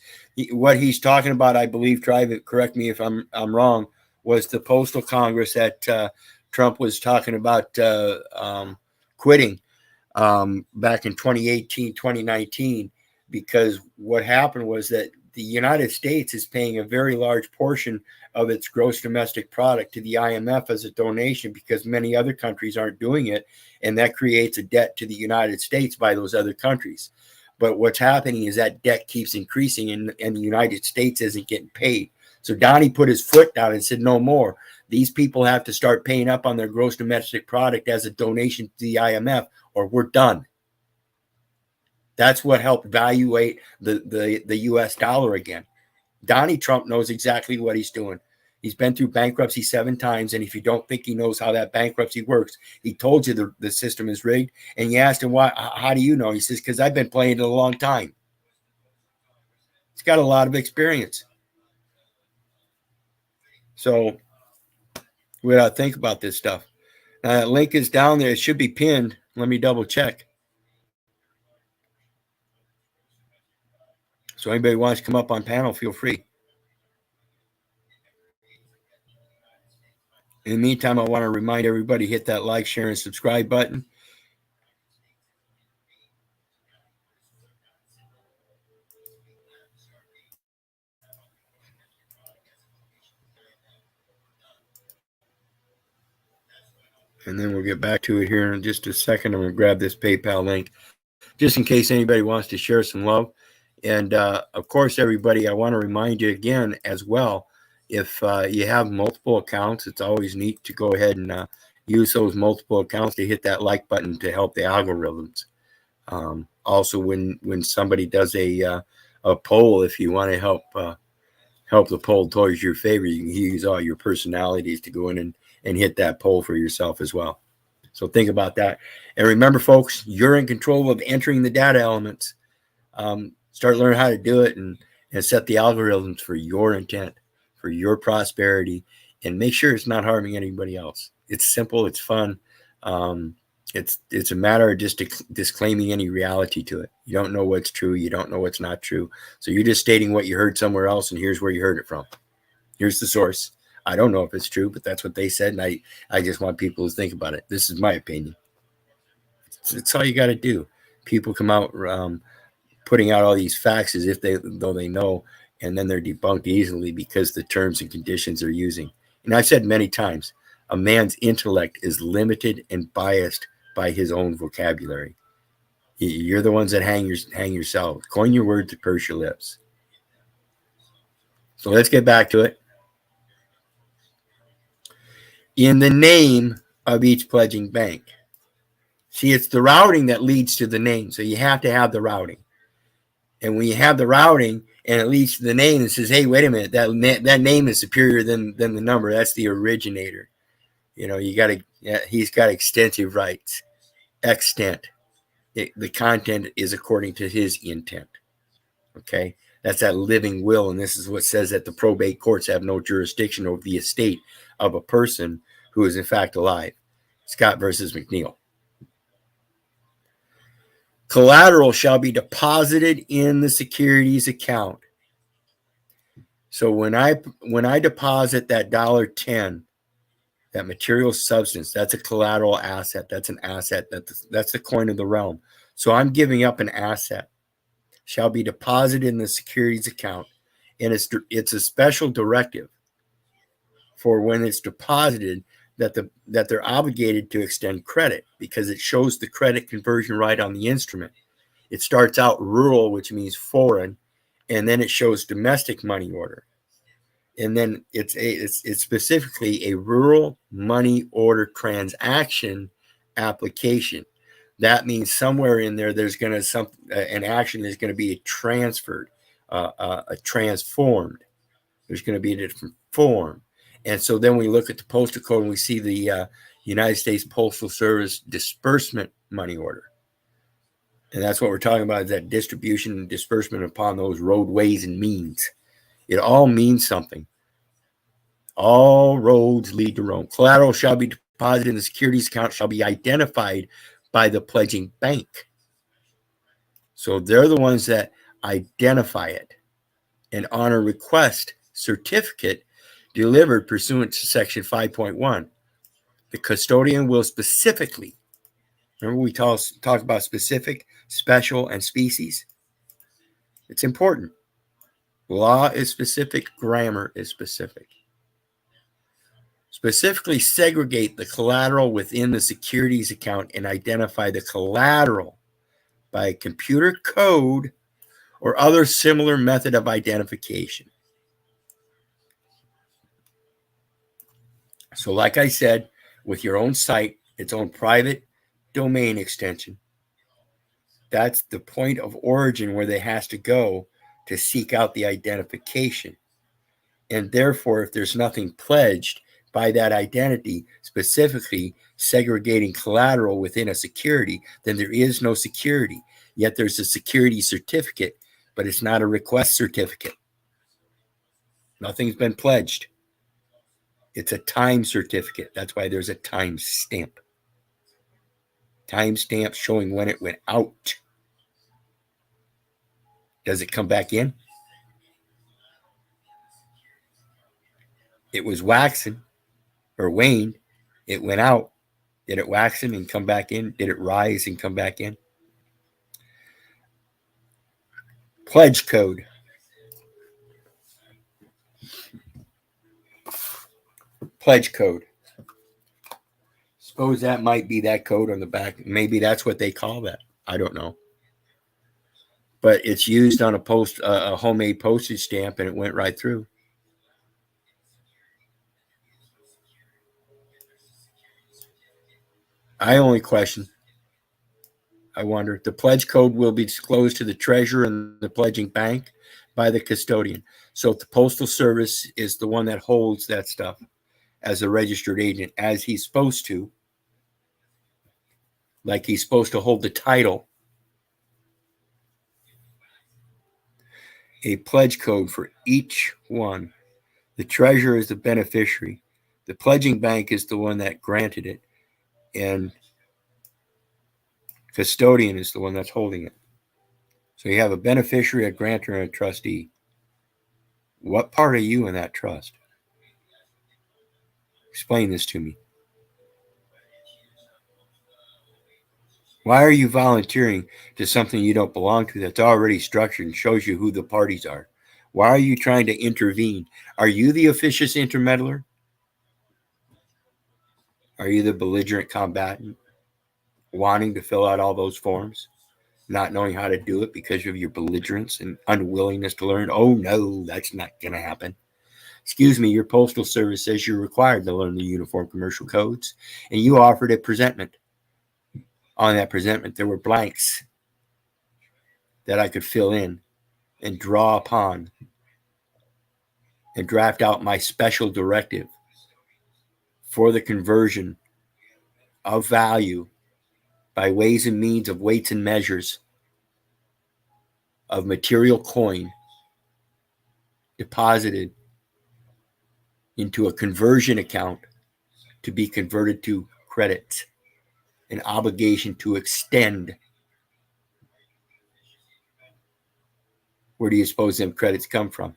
[SPEAKER 1] What he's talking about, I believe, tribe, correct me if I'm wrong, was the Postal Congress that Trump was talking about quitting back in 2018, 2019, because what happened was that the United States is paying a very large portion of its gross domestic product to the IMF as a donation because many other countries aren't doing it. And that creates a debt to the United States by those other countries. But what's happening is that debt keeps increasing and the United States isn't getting paid. So Donnie put his foot down and said, no more. These people have to start paying up on their gross domestic product as a donation to the IMF or we're done. That's what helped valuate the U.S. dollar again. Donnie Trump knows exactly what he's doing. He's been through bankruptcy 7 times, and if you don't think he knows how that bankruptcy works, he told you the system is rigged, and you asked him, why? How do you know? He says, because I've been playing it a long time. He's got a lot of experience. So we got to think about this stuff. Now, that link is down there. It should be pinned. Let me double check. So anybody wants to come up on panel, feel free. In the meantime, I want to remind everybody, hit that like, share, and subscribe button. And then we'll get back to it here in just a second. I'm going to grab this PayPal link just in case anybody wants to share some love. And of course, everybody, I want to remind you again as well, if you have multiple accounts, it's always neat to go ahead and use those multiple accounts to hit that like button to help the algorithms. Also, when somebody does a poll, if you want to help the poll towards your favor, you can use all your personalities to go in and hit that poll for yourself as well. So think about that. And remember, folks, you're in control of entering the data elements. Start learning how to do it and set the algorithms for your intent, for your prosperity, and make sure it's not harming anybody else. It's simple. It's fun. It's a matter of just disclaiming any reality to it. You don't know what's true. You don't know what's not true. So you're just stating what you heard somewhere else, and here's where you heard it from. Here's the source. I don't know if it's true, but that's what they said, and I just want people to think about it. This is my opinion. It's all you got to do. People come out putting out all these facts as if though they know, and then they're debunked easily because the terms and conditions they're using. And I've said many times, a man's intellect is limited and biased by his own vocabulary. You're the ones that hang yourself. Coin your words to purse your lips. So let's get back to it. In the name of each pledging bank. See, it's the routing that leads to the name. So you have to have the routing. And when you have the routing and it leads to the name, it says, hey, wait a minute, that name is superior than the number. That's the originator. You know, he's got extensive rights. Extent. The content is according to his intent. Okay? That's that living will. And this is what says that the probate courts have no jurisdiction over the estate of a person who is in fact alive. Scott versus McNeil. Collateral shall be deposited in the securities account. So when I deposit that $10, that material substance, that's a collateral asset. That's an asset. That's the coin of the realm. So I'm giving up an asset. Shall be deposited in the securities account. And it's a special directive for when it's deposited that they're obligated to extend credit because it shows the credit conversion right on the instrument. It starts out rural, which means foreign, and then it shows domestic money order. And then it's specifically a rural money order transaction application. That means somewhere in there's going to an action is going to be transferred, transformed. There's going to be a different form. And so then we look at the postal code and we see the United States Postal Service disbursement money order. And that's what we're talking about, is that distribution and disbursement upon those roadways and means. It all means something. All roads lead to Rome. Collateral shall be deposited in the securities account, shall be identified by the pledging bank. So they're the ones that identify it. And on a request certificate delivered pursuant to Section 5.1, the custodian will specifically, remember we talk about specific, special, and species? It's important. Law is specific, grammar is specific. Specifically segregate the collateral within the securities account and identify the collateral by a computer code or other similar method of identification. So like I said, with your own site, its own private domain extension, that's the point of origin where they has to go to seek out the identification. And therefore, if there's nothing pledged by that identity, specifically segregating collateral within a security, then there is no security. Yet there's a security certificate, but it's not a request certificate. Nothing's been pledged. It's a time certificate. That's why there's a time stamp. Time stamp showing when it went out. Does it come back in? It was waxing or waned. It went out. Did it waxen and come back in? Did it rise and come back in? Pledge code. Pledge code. Suppose that might be that code on the back. Maybe that's what they call that. I don't know. But it's used on a homemade postage stamp, and it went right through. I only question. I wonder. The pledge code will be disclosed to the treasurer and the pledging bank by the custodian. So if the Postal Service is the one that holds that stuff as a registered agent, as he's supposed to, like he's supposed to hold the title, a pledge code for each one. The treasurer is the beneficiary. The pledging bank is the one that granted it, and custodian is the one that's holding it. So you have a beneficiary, a grantor, and a trustee. What part are you in that trust? Explain this to me. Why are you volunteering to something you don't belong to that's already structured and shows you who the parties are? Why are you trying to intervene? Are you the officious intermeddler? Are you the belligerent combatant wanting to fill out all those forms, not knowing how to do it because of your belligerence and unwillingness to learn? Oh, no, that's not going to happen. Excuse me, your Postal Service says you're required to learn the Uniform Commercial Codes, and you offered a presentment. On that presentment, there were blanks that I could fill in and draw upon and draft out my special directive for the conversion of value by ways and means of weights and measures of material coin deposited into a conversion account to be converted to credits, an obligation to extend. Where do you suppose them credits come from?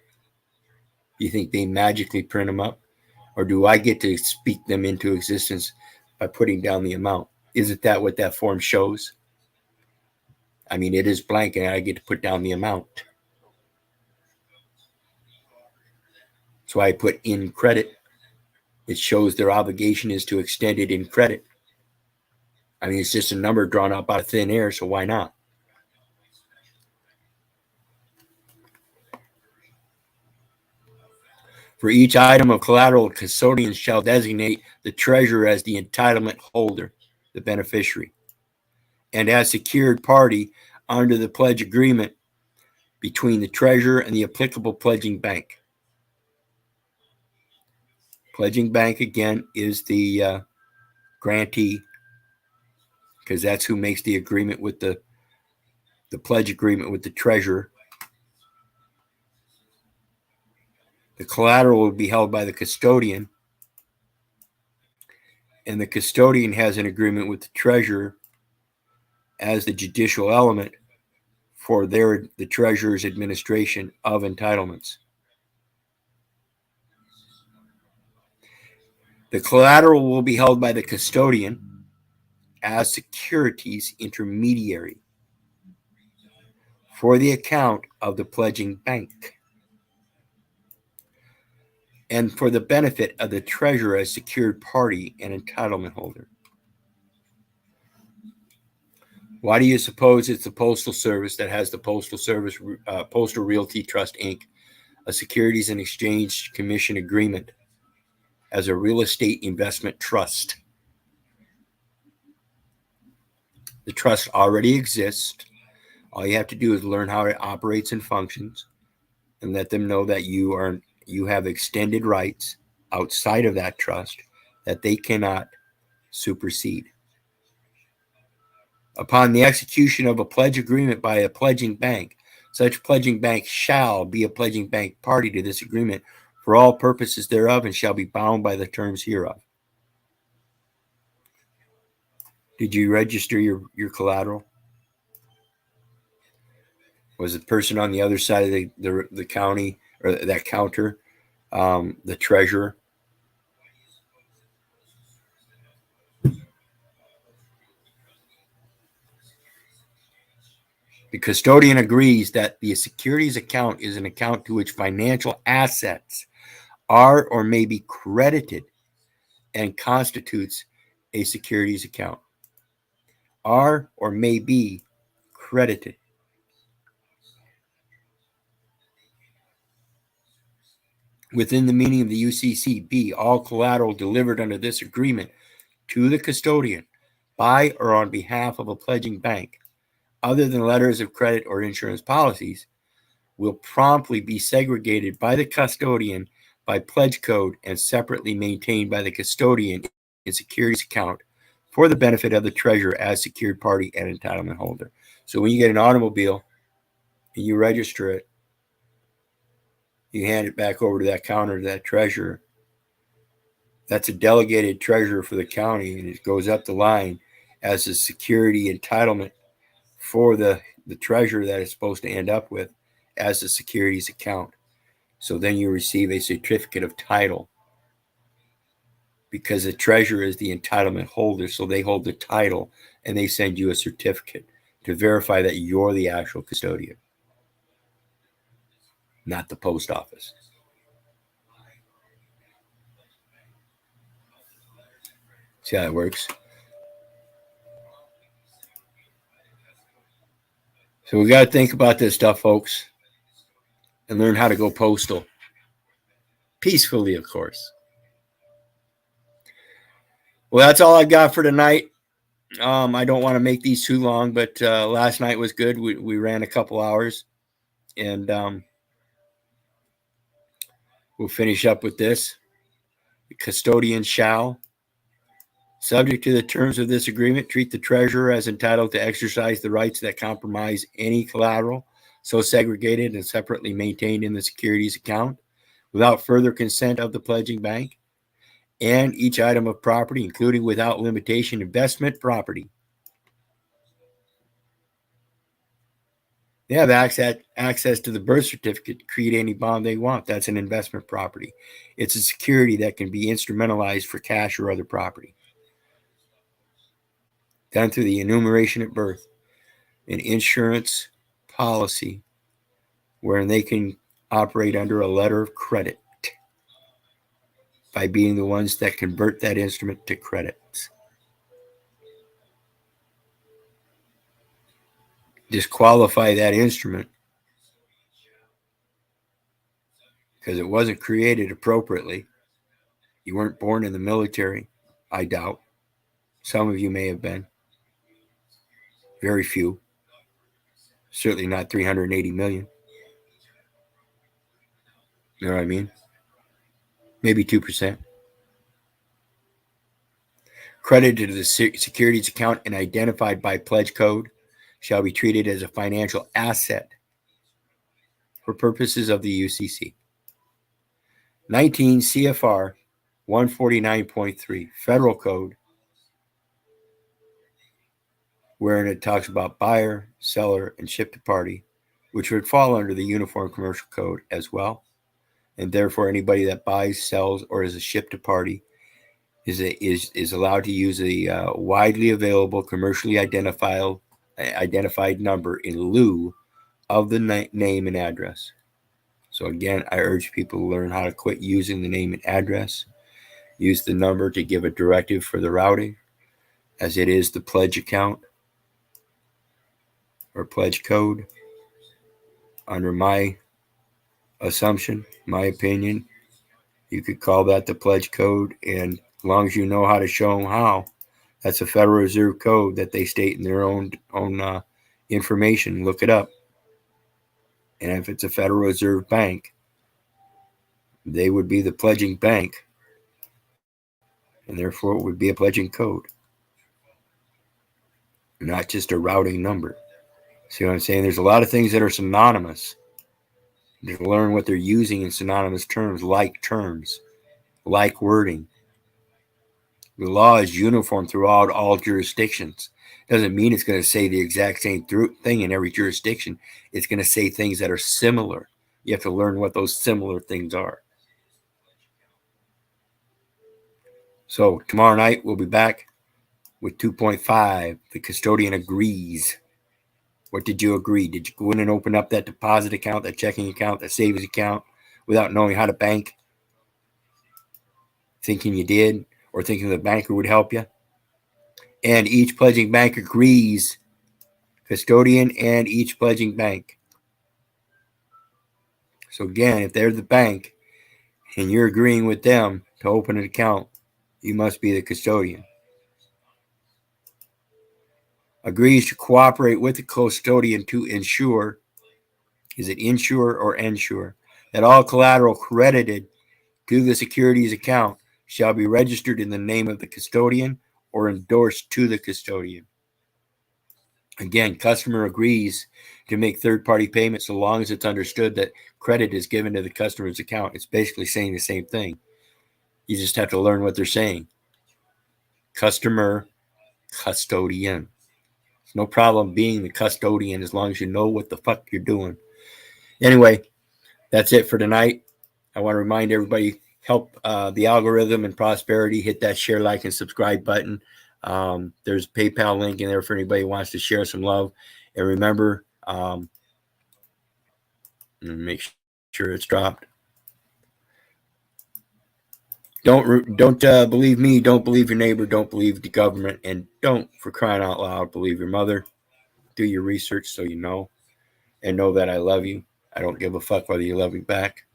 [SPEAKER 1] Do you think they magically print them up? Or do I get to speak them into existence by putting down the amount? Isn't that what that form shows? I mean, it is blank and I get to put down the amount. So I put in credit. It shows their obligation is to extend it in credit. I mean, it's just a number drawn up out of thin air, so why not? For each item of collateral, custodians shall designate the treasurer as the entitlement holder, the beneficiary, and as secured party under the pledge agreement between the treasurer and the applicable pledging bank. Pledging bank, again, is the grantee, because that's who makes the agreement with the pledge agreement with the treasurer. The collateral will be held by the custodian, and the custodian has an agreement with the treasurer as the judicial element for the treasurer's administration of entitlements. The collateral will be held by the custodian as securities intermediary for the account of the pledging bank and for the benefit of the treasurer as secured party and entitlement holder. Why do you suppose it's the Postal Service that has the Postal Service Postal Realty Trust, Inc., a Securities and Exchange Commission agreement as a real estate investment trust? The trust already exists. All you have to do is learn how it operates and functions, and let them know that you have extended rights outside of that trust that they cannot supersede. Upon the execution of a pledge agreement by a pledging bank, such pledging bank shall be a pledging bank party to this agreement for all purposes thereof and shall be bound by the terms hereof. Did you register your collateral? Was the person on the other side of the county or that counter the treasurer? The custodian agrees that the securities account is an account to which financial assets are or may be credited and constitutes a securities account. Are or may be credited. Within the meaning of the UCC, all collateral delivered under this agreement to the custodian by or on behalf of a pledging bank, other than letters of credit or insurance policies, will promptly be segregated by the custodian by pledge code and separately maintained by the custodian in securities account for the benefit of the treasurer as secured party and entitlement holder. So when you get an automobile and you register it, you hand it back over to that counter, to that treasurer. That's a delegated treasurer for the county, and it goes up the line as a security entitlement for the treasurer that it's supposed to end up with as a securities account. So then you receive a certificate of title because the treasurer is the entitlement holder. So they hold the title and they send you a certificate to verify that you're the actual custodian, not the post office. See how it works? So we got to think about this stuff, folks, and learn how to go postal. Peacefully, of course. Well, that's all I got for tonight. I don't want to make these too long, but last night was good. We ran a couple hours, and we'll finish up with this. The custodian shall, subject to the terms of this agreement, treat the treasurer as entitled to exercise the rights that compromise any collateral so segregated and separately maintained in the securities account without further consent of the pledging bank, and each item of property, including without limitation investment property. They have access to the birth certificate to create any bond they want. That's an investment property. It's a security that can be instrumentalized for cash or other property. Done through the enumeration at birth, an insurance policy wherein they can operate under a letter of credit by being the ones that convert that instrument to credits. Disqualify that instrument because it wasn't created appropriately. You weren't born in the military, I doubt. Some of you may have been. Very few. Certainly not 380 million. You know what I mean? Maybe 2%. credited to the securities account and identified by pledge code shall be treated as a financial asset for purposes of the UCC. 19 CFR 149.3 Federal Code, wherein it talks about buyer, seller, and ship to party, which would fall under the Uniform Commercial Code as well. And therefore, anybody that buys, sells, or is a ship to party is allowed to use a widely available, commercially identified number in lieu of the name and address. So again, I urge people to learn how to quit using the name and address. Use the number to give a directive for the routing, as it is the pledge account or pledge code. Under my assumption, my opinion, you could call that the pledge code, and as long as you know how to show them how, that's a Federal Reserve code that they state in their own information. Look it up. And if it's a Federal Reserve bank, they would be the pledging bank, and therefore it would be a pledging code, not just a routing number. See what I'm saying? There's a lot of things that are synonymous. To learn what they're using in synonymous terms, like wording. The law is uniform throughout all jurisdictions. Doesn't mean it's going to say the exact same thing in every jurisdiction. It's going to say things that are similar. You have to learn what those similar things are. So tomorrow night we'll be back with 2.5. The custodian agrees. What did you agree? Did you go in and open up that deposit account, that checking account, that savings account without knowing how to bank? Thinking you did, or thinking the banker would help you? And each pledging bank agrees, custodian and each pledging bank. So again, if they're the bank and you're agreeing with them to open an account, you must be the custodian. Agrees to cooperate with the custodian to ensure, is it insure or ensure, that all collateral credited to the securities account shall be registered in the name of the custodian or endorsed to the custodian. Again, customer agrees to make third-party payments so long as it's understood that credit is given to the customer's account. It's basically saying the same thing. You just have to learn what they're saying. Customer, custodian. There's no problem being the custodian as long as you know what the fuck you're doing. Anyway, that's it for tonight. I want to remind everybody, help the algorithm and prosperity. Hit that share, like, and subscribe button. There's a PayPal link in there for anybody who wants to share some love. And remember, make sure it's dropped. Don't believe me. Don't believe your neighbor. Don't believe the government. And don't, for crying out loud, believe your mother. Do your research so you know. And know that I love you. I don't give a fuck whether you love me back.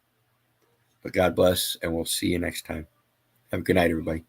[SPEAKER 1] But God bless, and we'll see you next time. Have a good night, everybody.